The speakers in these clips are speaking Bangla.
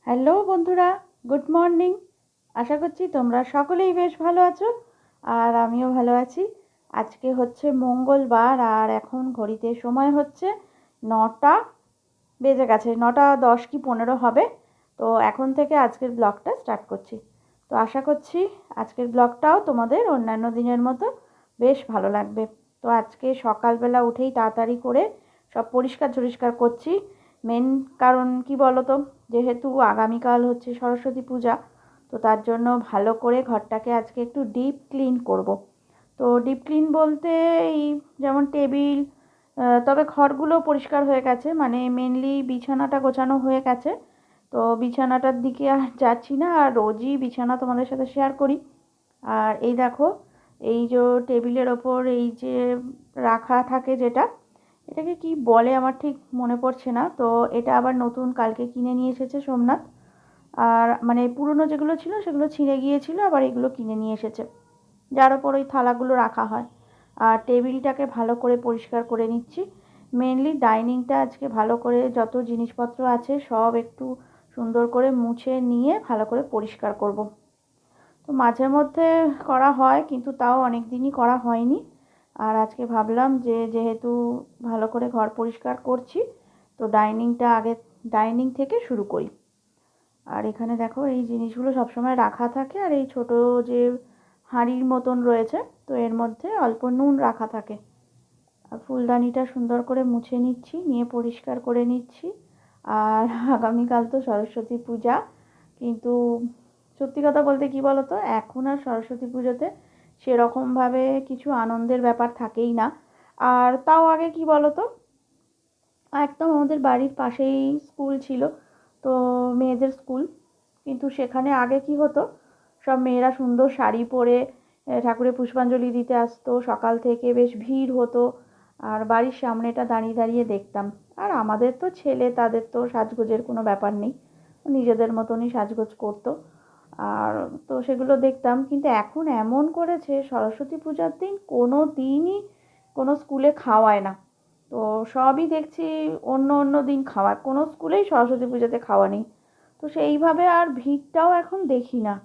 হ্যালো বন্ধুরা, গুড মর্নিং। আশা করছি তোমরা সকলেই বেশ ভালো আছো আর আমিও ভালো আছি। আজকে হচ্ছে মঙ্গলবার আর এখন ঘড়িতে সময় হচ্ছে 9টা বেজে গেছে, 9:10 কি 15 হবে। তো এখন থেকে আজকের ব্লগটা স্টার্ট করছি। তো আশা করছি আজকের ব্লগটাও তোমাদের অন্যান্য দিনের মতো বেশ ভালো লাগবে। তো আজকে সকালবেলা উঠেই তাড়াতাড়ি করে সব পরিষ্কার টরিষ্কার করছি। মেন কারণ কি বলো তো, যেহেতু আগামীকাল হচ্ছে সরস্বতী পূজা, তো তার জন্য ভালো করে ঘরটাকে আজকে একটু ডিপ ক্লিন করব। তো ডিপ ক্লিন বলতে এই যেমন টেবিল, তবে ঘরগুলো পরিষ্কার হয়ে গেছে, মানে মেনলি বিছানাটা গোছানো হয়ে গেছে। তো বিছানাটার দিকে আর যাচ্ছি না, আর রোজই বিছানা তোমাদের সাথে শেয়ার করি। আর এই দেখো, এই যে টেবিলের ওপর এই যে রাখা থাকে যেটা, এটাকে কি বলে আমার ঠিক মনে পড়ছে না। তো এটা আবার নতুন কালকে কিনে নিয়ে এসেছে সোমনাথ। আর মানে পুরনো যেগুলো ছিল সেগুলো ছিঁড়ে গিয়েছিল, আবার এগুলো কিনে নিয়ে এসেছে, যার ওপর ওই থালাগুলো রাখা হয়। আর টেবিলটাকে ভালো করে পরিষ্কার করে নিচ্ছি। মেনলি ডাইনিংটা আজকে ভালো করে যত জিনিসপত্র আছে সব একটু সুন্দর করে মুছে নিয়ে ভালো করে পরিষ্কার করব। তো মাঝে মধ্যে করা হয়, কিন্তু তাও অনেক দিনই করা হয়নি। আর আজকে ভাবলাম যে যেহেতু ভালো করে ঘর পরিষ্কার করছি, তো ডাইনিংটা আগে, ডাইনিং থেকে শুরু করি। আর এখানে দেখো এই জিনিসগুলো সবসময় রাখা থাকে, আর এই ছোট যে হাঁড়ির মতন রয়েছে, তো এর মধ্যে অল্প নুন রাখা থাকে। আর ফুলদানিটা সুন্দর করে মুছে নিচ্ছি, নিয়ে পরিষ্কার করে নিচ্ছি। আর আগামীকাল তো সরস্বতী পূজা, কিন্তু সত্যি কথা বলতে কি বলো তো, এখন আর সরস্বতী পুজোতে সেরকমভাবে কিছু আনন্দের ব্যাপার থাকেই না। আর তাও আগে কি বলো তো, একদম আমাদের বাড়ির পাশেই স্কুল ছিল, তো মেয়েদের স্কুল। কিন্তু সেখানে আগে কি হতো, সব মেয়েরা সুন্দর শাড়ি পরে ঠাকুরের পুষ্পাঞ্জলি দিতে আসতো, সকাল থেকে বেশ ভিড় হতো। আর বাড়ির সামনেটা দাঁড়িয়ে দাঁড়িয়ে দেখতাম। আর আমাদের তো ছেলে, তাদের তো সাজগোজের কোনো ব্যাপার নেই, নিজেদের মতনই সাজগোজ করতো। আর তো সেগুলো দেখতাম। কিন্তু এখন এমন করেছে, সরস্বতী পূজার দিন কোনো দিনই কোনো স্কুলে খাওয়ায় না। তো সবই দেখছি অন্য অন্য দিন খাওয়ায়, কোনো স্কুলেই সরস্বতী পুজোতে খাওয়া নেই। তো সেইভাবে আর ভিড়টাও এখন দেখি না।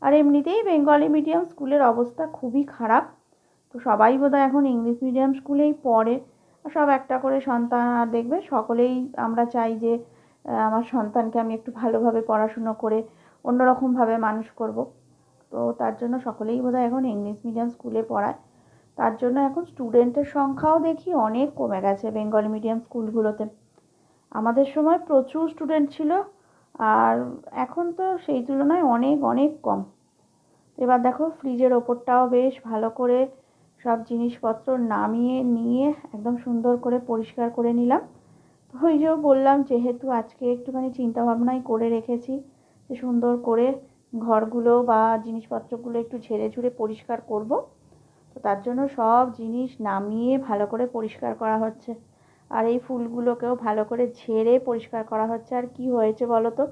আর এমনিতেই বেঙ্গলি মিডিয়াম স্কুলের অবস্থা খুবই খারাপ। তো সবাই বোধহয় এখন ইংলিশ মিডিয়াম স্কুলেই পড়ে। সব একটা করে সন্তান, আর দেখবে সকলেই আমরা চাই যে আমার সন্তানকে আমি একটু ভালোভাবে পড়াশুনো করে অন্যরকমভাবে মানুষ করব। তো তার জন্য সকলেই বোধহয় এখন ইংলিশ মিডিয়াম স্কুলে পড়ায়। তার জন্য এখন স্টুডেন্টের সংখ্যাও দেখি অনেক কমে গেছে বেঙ্গলি মিডিয়াম স্কুলগুলোতে। আমাদের সময় প্রচুর স্টুডেন্ট ছিল, আর এখন তো সেই তুলনায় অনেক অনেক কম। এবার দেখো ফ্রিজের ওপরটাও বেশ ভালো করে সব জিনিসপত্র নামিয়ে নিয়ে একদম সুন্দর করে পরিষ্কার করে নিলাম। তো ওই যে বললাম, যেহেতু আজকে একটুখানি চিন্তাভাবনাই করে রেখেছি যে সুন্দর করে ঘরগুলো বা জিনিসপত্রগুলো একটু ঝেড়ে ঝুড়ে পরিষ্কার করব। তো তার জন্য সব জিনিস নামিয়ে ভালো করে পরিষ্কার করা হচ্ছে। আর এই ফুলগুলোকেও ভালো করে ঝেড়ে পরিষ্কার করা হচ্ছে। আর কি হয়েছে বলো তো,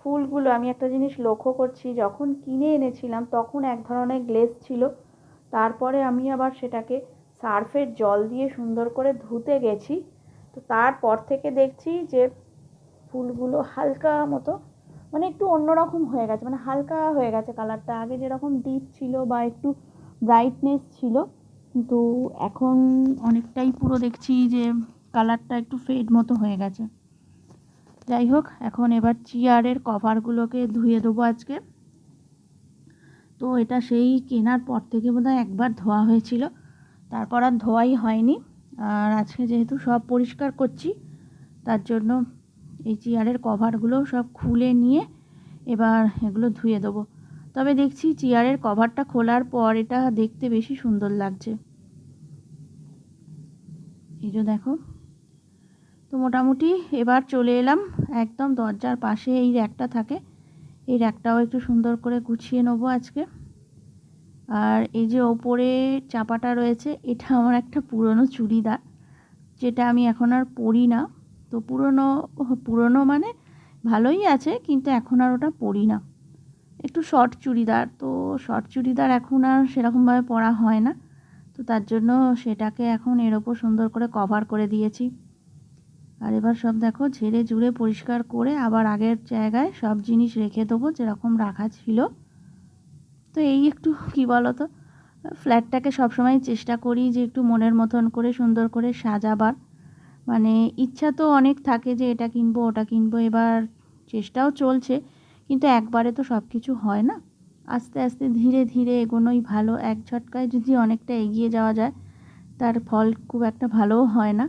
ফুলগুলো আমি একটা জিনিস লক্ষ্য করছি, যখন কিনে এনেছিলাম তখন এক ধরনের গ্লেজ ছিল। তারপরে আমি আবার সেটাকে সার্ফের জল দিয়ে সুন্দর করে ধুতে গেছি, তো তারপর থেকে দেখছি যে ফুলগুলো হালকা মতো, মানে একটু অন্যরকম হয়ে গেছে, মানে হালকা হয়ে গেছে কালারটা। আগে যেরকম ডিপ ছিল বা একটু ব্রাইটনেস ছিল, কিন্তু এখন অনেকটাই পুরো দেখছি যে কালারটা একটু ফেড মতো হয়ে গেছে। যাই হোক, এখন এবার চেয়ারের কভারগুলোকে ধুয়ে দেবো আজকে। তো এটা সেই কেনার পর থেকে বোধহয় একবার ধোয়া হয়েছিল, তারপর আর ধোয়াই হয়নি। আর আজকে যেহেতু সব পরিষ্কার করছি, তার জন্য এই চেয়ারের কভারগুলো সব খুলে নিয়ে এবার এগুলো ধুয়ে দেবো। তবে দেখছি চেয়ারের কভারটা খোলার পর এটা দেখতে বেশি সুন্দর লাগছে। এই যে দেখো, তো মোটামুটি এবার চলে এলাম একদম দরজার পাশে এই র্যাকটা থাকে, এই র্যাকটাও একটু সুন্দর করে গুছিয়ে নেবো আজকে। আর এই যে ওপরে চাপাটা রয়েছে, এটা আমার একটা পুরনো চুড়িদার, যেটা আমি এখন আর পরি না। তো পুরনো পুরনো মানে ভালোই আছে, কিন্তু এখন আর ওটা পরি না। একটু শর্ট চুড়িদার, তো শর্ট চুড়িদার এখন আর সেরকমভাবে পরা হয় না। তো তার জন্য সেটাকে এখন এর ওপর সুন্দর করে কভার করে দিয়েছি। আর এবার সব দেখো ঝেড়ে ঝুড়ে পরিষ্কার করে আবার আগের জায়গায় সব জিনিস রেখে দেবো যেরকম রাখা ছিল। তো এই একটু কি বলো তো, ফ্ল্যাটটাকে সবসময় চেষ্টা করি যে একটু মনের মতন করে সুন্দর করে সাজাবার। মানে ইচ্ছা তো অনেক থাকে যে এটা কিনবো ওটা কিনবো, এবার চেষ্টাও চলছে, কিন্তু একবারে তো সব কিছু হয় না। আস্তে আস্তে ধীরে ধীরে এগোনোই ভালো। এক ঝটকায় যদি অনেকটা এগিয়ে যাওয়া যায় তার ফল খুব একটা ভালোও হয় না।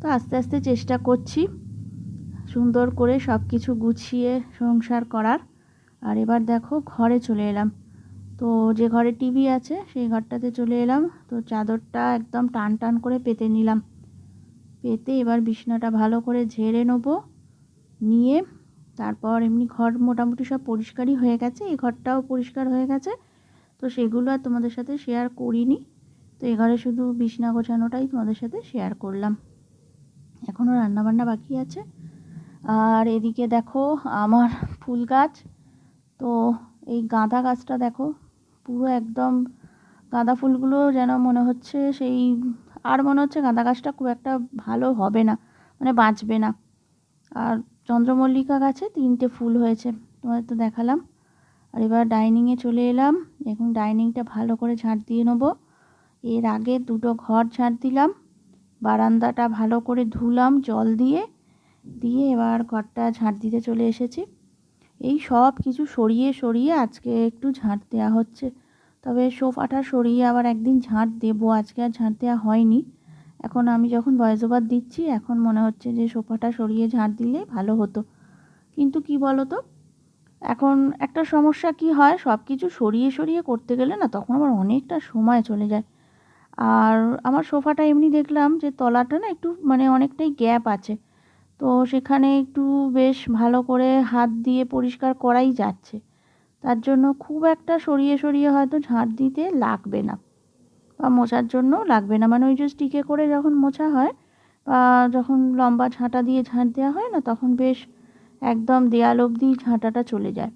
তো আস্তে আস্তে চেষ্টা করছি সুন্দর করে সব কিছু গুছিয়ে সংসার করার। আর এবার দেখো ঘরে চলে এলাম। তো যে ঘরে টিভি আছে সেই ঘরটাতে চলে এলাম। তো চাদরটা একদম টান টান করে পেতে নিলাম। পেতে এবার বিছানাটা ভালো করে ঝেড়ে নেবো। নিয়ে তারপর এমনি ঘর মোটামুটি সব পরিষ্কারই হয়ে গেছে, এই ঘরটাও পরিষ্কার হয়ে গেছে। তো সেগুলো আর তোমাদের সাথে শেয়ার করিনি। তো এই ঘরে শুধু বিছানা গোছানোটাই তোমাদের সাথে শেয়ার করলাম। এখনও রান্নাবান্না বাকি আছে। আর এদিকে দেখো আমার ফুল গাছ। তো এই গাঁদা গাছটা দেখো পুরো একদম গাঁদা ফুলগুলো যেন মনে হচ্ছে সেই, আর মনে হচ্ছে গাঁদা গাছটা খুব একটা ভালো হবে না, মানে বাঁচবে না। আর চন্দ্রমল্লিকা গাছে 3টে ফুল হয়েছে, তোমাদের তো দেখালাম। আর এবার ডাইনিংয়ে চলে এলাম। এখন ডাইনিংটা ভালো করে ঝাঁট দিয়ে নেবো। এর আগে 2টো ঘর ঝাঁট দিলাম, বারান্দাটা ভালো করে ধুলাম জল দিয়ে। এবার ঘরটা ঝাঁট দিতে চলে এসেছি। এই সব কিছু সরিয়ে সরিয়ে আজকে একটু ঝাঁট দেওয়া হচ্ছে। তবে সোফাটা সরিয়ে আবার একদিন ঝাঁট দেবো, আজকে আর ঝাঁট দেওয়া হয়নি। এখন আমি যখন ভয়েস ওভার দিচ্ছি এখন মনে হচ্ছে যে সোফাটা সরিয়ে ঝাঁট দিলে ভালো হতো। কিন্তু কি বলো তো, এখন একটা সমস্যা কি হয়, সব কিছু সরিয়ে সরিয়ে করতে গেলে না তখন আবার অনেকটা সময় চলে যায়। আর আমার সোফাটা এমনি দেখলাম যে তলাটা না একটু মানে অনেকটাই গ্যাপ আছে। তো সেখানে একটু বেশ ভালো করে হাত দিয়ে পরিষ্কার করাই যাচ্ছে। তার জন্য খুব একটা সরিয়ে সরিয়ে হয়তো ঝাঁট দিতে লাগবে না, বা মোছার জন্যও লাগবে না। মানে ওই যে স্টিকে করে যখন মোছা হয় বা যখন লম্বা ঝাঁটা দিয়ে ঝাঁট দেওয়া হয় না, তখন বেশ একদম দেয়াল অবধি ঝাঁটাটা চলে যায়।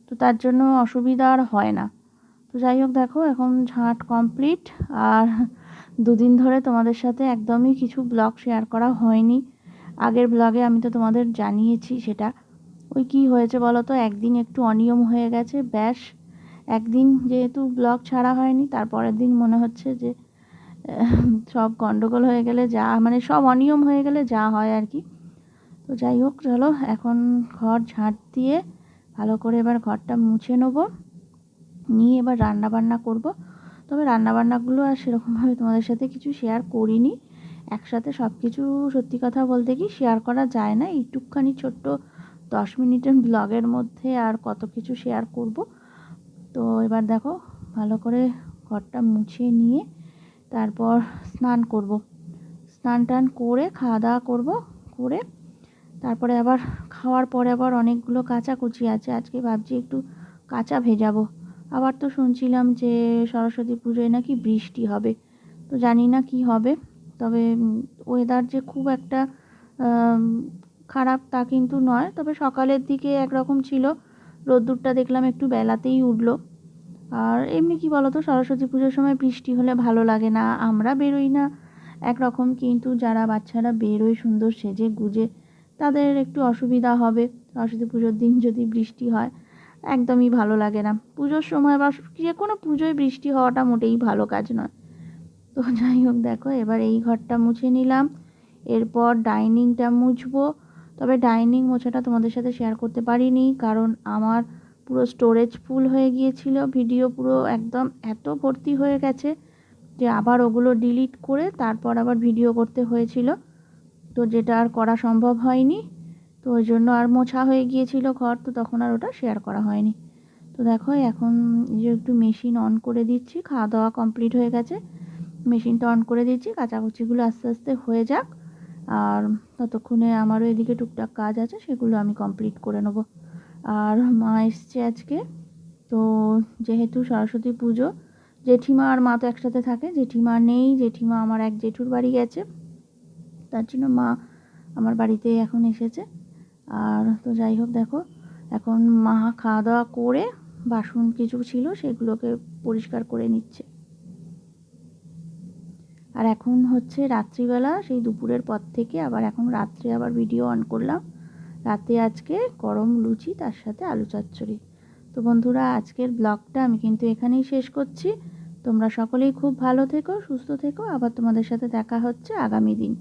তো তার জন্য অসুবিধা আর হয় না। তো যাই হোক দেখো এখন ঝাঁট কমপ্লিট। আর 2 দিন ধরে তোমাদের সাথে একদমই কিছু ব্লগ শেয়ার করা হয়নি। আগের ব্লগে আমি তো তোমাদের জানিয়েছি সেটা। ওই কি হয়েছে বলো তো, একদিন একটু অনিয়ম হয়ে গেছে ব্যাস। একদিন যেহেতু ব্লগ ছাড়া হয়নি, তারপরের দিন মনে হচ্ছে যে সব গন্ডগোল হয়ে গেলে যা, মানে সব অনিয়ম হয়ে গেলে যা হয় আর কি। তো যাই হোক চলো এখন ঘর ঝাঁট দিয়ে ভালো করে এবার ঘরটা মুছে নেবো। নিয়ে এবার রান্না বান্না করব। তবে রান্নাবান্নাগুলো আর সেরকমভাবে তোমাদের সাথে কিছু শেয়ার করিনি। একসাথে সব কিছু সত্যি কথা বলতে কি শেয়ার করা যায় না, এইটুকখানি ছোট্ট 10 মিনিটের ব্লগের মধ্যে আর কত কিছু শেয়ার করব। তো এবার দেখো ভালো করে ঘরটা মুছে নিয়ে তারপর স্নান করব। স্নান টান করে খাওয়া দাওয়া করব, করে তারপরে আবার খাওয়ার পরে আবার অনেকগুলো কাচাকুচি আছে, আজকে ভাবছি একটু কাঁচা ভেজাবো। আবার তো শুনছিলাম যে সরস্বতী পুজোয় নাকি বৃষ্টি হবে। তো জানি না কি হবে। তবে ওয়েদার যে খুব একটা খারাপ তা কিন্তু নয়। তবে সকালের দিকে একরকম ছিল, রোদ্দুরটা দেখলাম একটু বেলাতেই উঠলো। আর এমনি কি বলতো, সরস্বতী পুজোর সময় বৃষ্টি হলে ভালো লাগে না, আমরা বেরোই না একরকম, কিন্তু যারা বাচ্চারা বেরোয় সুন্দর সেজে গুজে তাদের একটু অসুবিধা হবে। সরস্বতী পুজোর দিন যদি বৃষ্টি হয় একদমই ভালো লাগে না। পুজোর সময় বা যে কোনো পুজোয় বৃষ্টি হওয়াটা মোটেই ভালো কাজ নয়। তো যাই হোক দেখো এবার এই ঘরটা মুছে নিলাম, এরপর ডাইনিংটা মুছবো। তবে ডাইনিং মোছাটা তোমাদের সাথে শেয়ার করতে পারিনি, কারণ আমার পুরো স্টোরেজ ফুল হয়ে গিয়েছিল, ভিডিও পুরো একদম এত ভর্তি হয়ে গেছে যে আবার ওগুলো ডিলিট করে তারপর আবার ভিডিও করতে হয়েছিল। তো যেটা আর করা সম্ভব হয়নি। তো ওই জন্য আর মোছা হয়ে গিয়েছিল ঘর, তো তখন আর ওটা শেয়ার করা হয়নি। তো দেখো এখন এই যে একটু মেশিন অন করে দিচ্ছি, খাওয়া দাওয়া কমপ্লিট হয়ে গেছে, মেশিনটা অন করে দিচ্ছি, কাচাকুচিগুলো আস্তে আস্তে হয়ে যাক। আর ততক্ষণে আমারও এদিকে টুকটাক কাজ আছে, সেগুলো আমি কমপ্লিট করে নেব। আর মা এসছে আজকে। তো যেহেতু সরস্বতী পুজো, জেঠিমা আর মা তো একসাথে থাকে, জেঠিমা নেই, জেঠিমা আমার এক জেঠুর বাড়ি গেছে, তার জন্য মা আমার বাড়িতে এখন এসেছে। আর তো যাই হোক দেখো এখন মা খাওয়া দাওয়া করে বাসন কিছু ছিল সেগুলোকে পরিষ্কার করে নিচ্ছে। আর এখন হচ্ছে রাত্রিবেলা, সেই দুপুরের পর থেকে আবার এখন রাত্রে আবার ভিডিও অন করলাম। রাতে আজকে গরম লুচি, তার সাথে আলু চচ্চড়ি। তো বন্ধুরা, আজকের ব্লগটা আমি কিন্তু এখানেই শেষ করছি। তোমরা সকলেই খুব ভালো থেকো, সুস্থ থেকো। আবার তোমাদের সাথে দেখা হচ্ছে আগামী দিন।